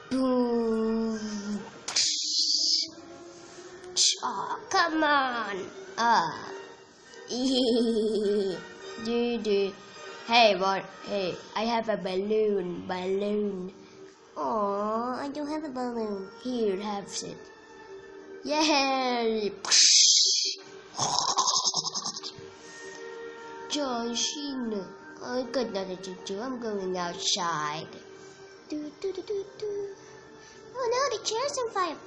Boom. Oh, come on. Do. Hey, what? Hey, I have a balloon. Oh, I don't have a balloon. Here, have it. Yay! Joshing. I got nothing to do. I'm going outside. Do. Oh no, the chair's on fire.